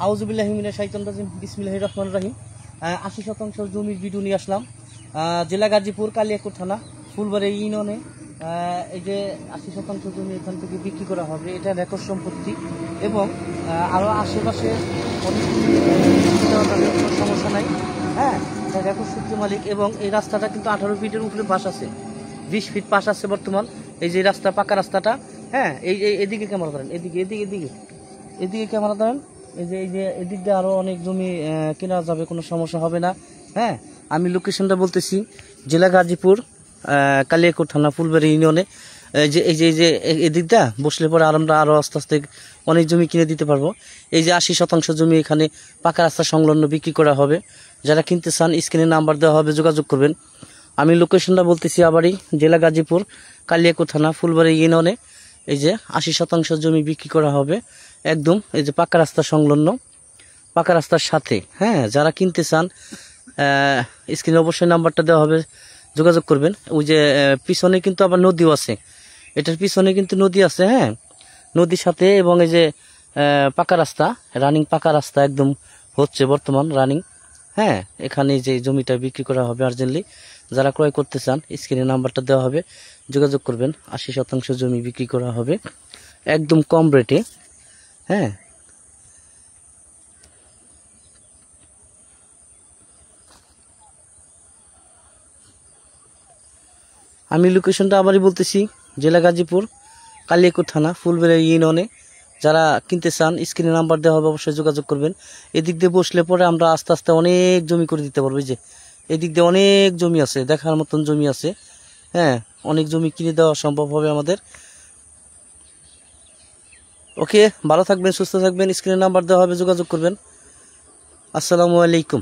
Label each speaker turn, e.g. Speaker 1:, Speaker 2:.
Speaker 1: আউযুবিল্লাহি মিনাশ শাইতানির রাজিম বিসমিল্লাহির রহমানির রহিম 80% জমির ভিডিও নিয়ে আসলাম। জেলা গাজীপুর কালিয়াকৈর থানা ফুলবাড়ি ইউনিয়নে এই যে 80% জমি এখান থেকে বিক্রি করা হবে, এটা রেকর্ড সম্পত্তি এবং আরও আশেপাশে অনেক কোনো সমস্যা নাই। হ্যাঁ, এটা রেকর্ড সূত্র মালিক এবং এই রাস্তাটা কিন্তু 18 ফিটের উপরে পাশ আছে, 20 ফিট পাশ আছে বর্তমান। এই যে রাস্তা, পাকা রাস্তাটা, হ্যাঁ, এই এদিকে ক্যামেরা ধরেন, এদিকে ক্যামেরা ধরেন। এই যে এদিক দিয়ে আরও অনেক জমি কেনা যাবে, কোনো সমস্যা হবে না। হ্যাঁ, আমি লোকেশনটা বলতেছি, জেলা গাজীপুর কালিয়াকৈর থানা ফুলবাড়ি ইউনিয়নে। এই যে এদিকটা বসলে পরে আমরা আরও আস্তে আস্তে অনেক জমি কিনে দিতে পারবো। এই যে 80% জমি এখানে পাকা রাস্তা সংলগ্ন বিক্রি করা হবে। যারা কিনতে চান স্ক্রিনে নাম্বার দেওয়া হবে, যোগাযোগ করবেন। আমি লোকেশনটা বলতেছি আবারই, জেলা গাজীপুর কালিয়াকৈর থানা ফুলবাড়ি ইউনিয়নে। এই যে 80% জমি বিক্রি করা হবে একদম এই যে পাকা রাস্তা সংলগ্ন, পাকা রাস্তার সাথে। হ্যাঁ, যারা কিনতে চান স্ক্রিনে অবশ্যই নাম্বারটা দেওয়া হবে, যোগাযোগ করবেন। ওই যে পিছনে কিন্তু আবার নদীও আছে, এটার পিছনে কিন্তু নদী আছে। হ্যাঁ, নদীর সাথে এবং এই যে পাকা রাস্তা, রানিং পাকা রাস্তা একদম হচ্ছে বর্তমান রানিং। হ্যাঁ, এখানে যে জমিটা বিক্রি করা হবে আর্জেন্টলি, যারা ক্রয় করতে চান স্ক্রিনে নাম্বারটা দেওয়া হবে, যোগাযোগ করবেন। 80% জমি বিক্রি করা হবে একদম কম রেটে। হ্যাঁ, আমি লোকেশনটা আবারই বলতেছি, জেলা গাজীপুর কালিয়াকৈর থানা ফুলবাড়ি ইউনিয়নে। যারা কিনতে চান স্ক্রিনে নাম্বার দেওয়া হবে, অবশ্যই যোগাযোগ করবেন। এদিক দিয়ে বসলে পরে আমরা আস্তে আস্তে অনেক জমি করে দিতে পারবো। যে এদিক দিয়ে অনেক জমি আছে, দেখার মতন জমি আছে। হ্যাঁ, অনেক জমি কিনে দেওয়া সম্ভব হবে আমাদের। ওকে, ভালো থাকবেন, সুস্থ থাকবেন। স্ক্রিনে নাম্বার দেওয়া হবে, যোগাযোগ করবেন। আসসালামু আলাইকুম।